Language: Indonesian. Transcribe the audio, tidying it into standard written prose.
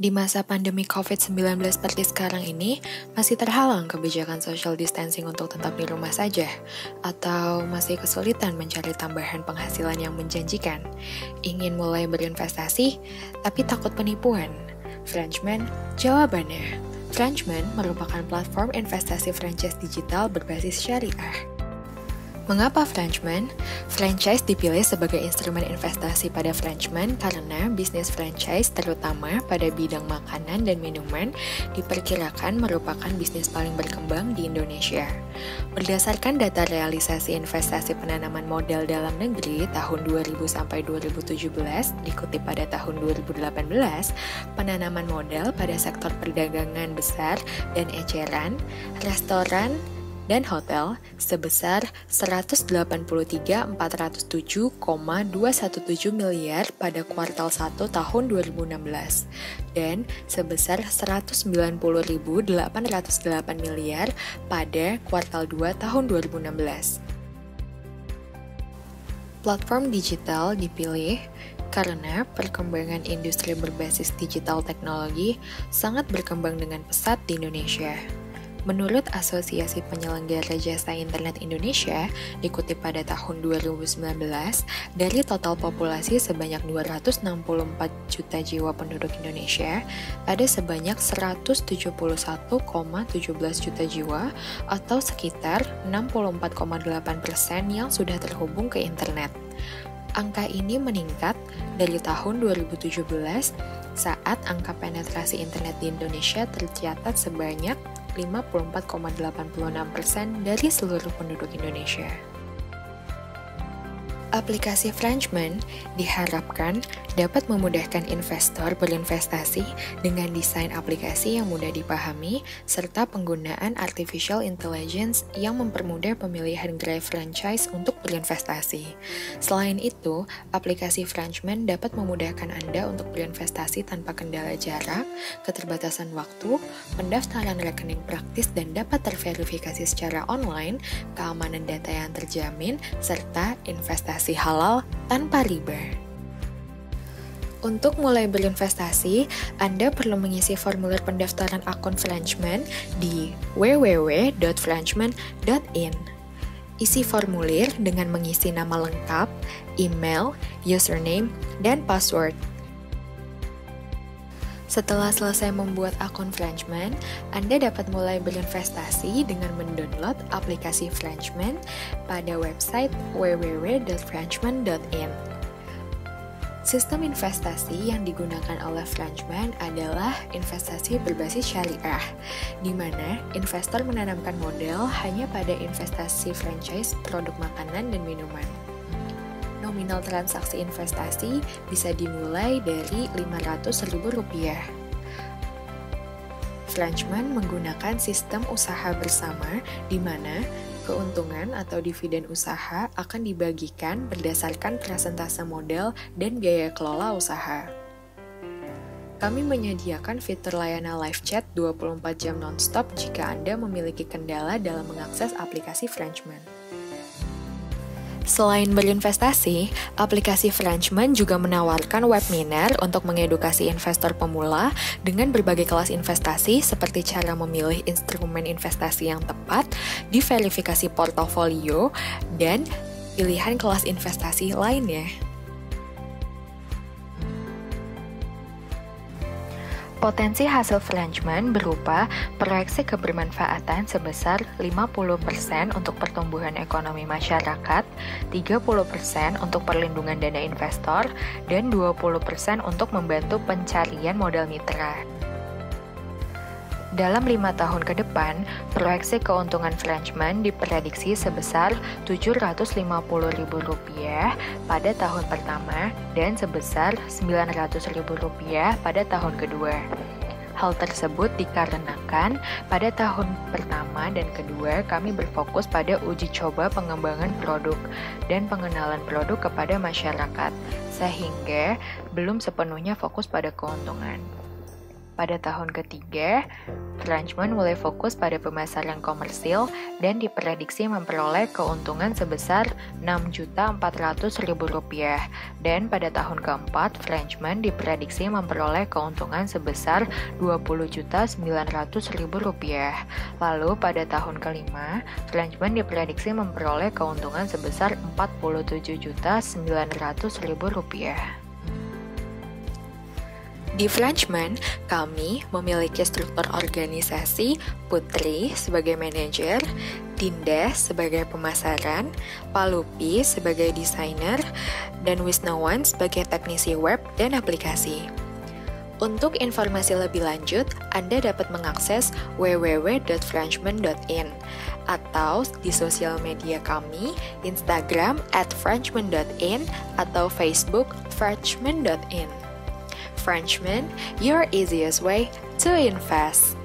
Di masa pandemi COVID-19 seperti sekarang ini, masih terhalang kebijakan social distancing untuk tetap di rumah saja? Atau masih kesulitan mencari tambahan penghasilan yang menjanjikan? Ingin mulai berinvestasi, tapi takut penipuan? Frenchman, jawabannya. Frenchman merupakan platform investasi franchise digital berbasis syariah. Mengapa Frenchman? Franchise dipilih sebagai instrumen investasi pada Frenchman karena bisnis franchise terutama pada bidang makanan dan minuman diperkirakan merupakan bisnis paling berkembang di Indonesia. Berdasarkan data realisasi investasi penanaman modal dalam negeri tahun 2000 sampai 2017 dikutip pada tahun 2018, penanaman modal pada sektor perdagangan besar dan eceran, restoran, dan hotel sebesar 183.407,217 miliar pada kuartal 1 tahun 2016 dan sebesar 190.808 miliar pada kuartal 2 tahun 2016. Platform digital dipilih karena perkembangan industri berbasis digital teknologi sangat berkembang dengan pesat di Indonesia. Menurut Asosiasi Penyelenggara Jasa Internet Indonesia, dikutip pada tahun 2019, dari total populasi sebanyak 264 juta jiwa penduduk Indonesia, ada sebanyak 171,17 juta jiwa atau sekitar 64,8% yang sudah terhubung ke internet. Angka ini meningkat dari tahun 2017 saat angka penetrasi internet di Indonesia tercatat sebanyak 54,86% dari seluruh penduduk Indonesia. Aplikasi Frenchman diharapkan dapat memudahkan investor berinvestasi dengan desain aplikasi yang mudah dipahami serta penggunaan artificial intelligence yang mempermudah pemilihan gerai franchise untuk berinvestasi. Selain itu, aplikasi Frenchman dapat memudahkan Anda untuk berinvestasi tanpa kendala jarak, keterbatasan waktu, pendaftaran rekening praktis dan dapat terverifikasi secara online, keamanan data yang terjamin, serta investasi halal tanpa riba. Untuk mulai berinvestasi, Anda perlu mengisi formulir pendaftaran akun Frenchman di www.frenchman.in. Isi formulir dengan mengisi nama lengkap, email, username, dan password. Setelah selesai membuat akun Frenchman, Anda dapat mulai berinvestasi dengan mendownload aplikasi Frenchman pada website www.frenchman.in. Sistem investasi yang digunakan oleh Frenchman adalah investasi berbasis syariah, di mana investor menanamkan modal hanya pada investasi franchise produk makanan dan minuman. Nominal transaksi investasi bisa dimulai dari Rp500.000. Frenchman menggunakan sistem usaha bersama di mana keuntungan atau dividen usaha akan dibagikan berdasarkan persentase modal dan biaya kelola usaha. Kami menyediakan fitur layanan live chat 24 jam non-stop jika Anda memiliki kendala dalam mengakses aplikasi Frenchman. Selain berinvestasi, aplikasi Frenchman juga menawarkan webinar untuk mengedukasi investor pemula dengan berbagai kelas investasi seperti cara memilih instrumen investasi yang tepat, diverifikasi portofolio, dan pilihan kelas investasi lainnya. Potensi hasil Frenchman berupa proyeksi kebermanfaatan sebesar 50% untuk pertumbuhan ekonomi masyarakat, 30% untuk perlindungan dana investor, dan 20% untuk membantu pencarian modal mitra. Dalam 5 tahun ke depan, proyeksi keuntungan Frenchman diprediksi sebesar Rp750.000 pada tahun pertama dan sebesar Rp900.000 pada tahun kedua. Hal tersebut dikarenakan pada tahun pertama dan kedua kami berfokus pada uji coba pengembangan produk dan pengenalan produk kepada masyarakat, sehingga belum sepenuhnya fokus pada keuntungan. Pada tahun ketiga, Frenchman mulai fokus pada pemasaran komersil dan diprediksi memperoleh keuntungan sebesar Rp6.400.000. Dan pada tahun keempat, Frenchman diprediksi memperoleh keuntungan sebesar Rp20.900.000. Lalu pada tahun kelima, Frenchman diprediksi memperoleh keuntungan sebesar Rp47.900.000. Di Frenchman, kami memiliki struktur organisasi Putri sebagai manajer, Dinda sebagai pemasaran, Palupi sebagai desainer, dan Wisnawan sebagai teknisi web dan aplikasi. Untuk informasi lebih lanjut, Anda dapat mengakses www.frenchman.in atau di sosial media kami, Instagram @frenchman.in atau Facebook frenchman.in. Frenchman, your easiest way to invest.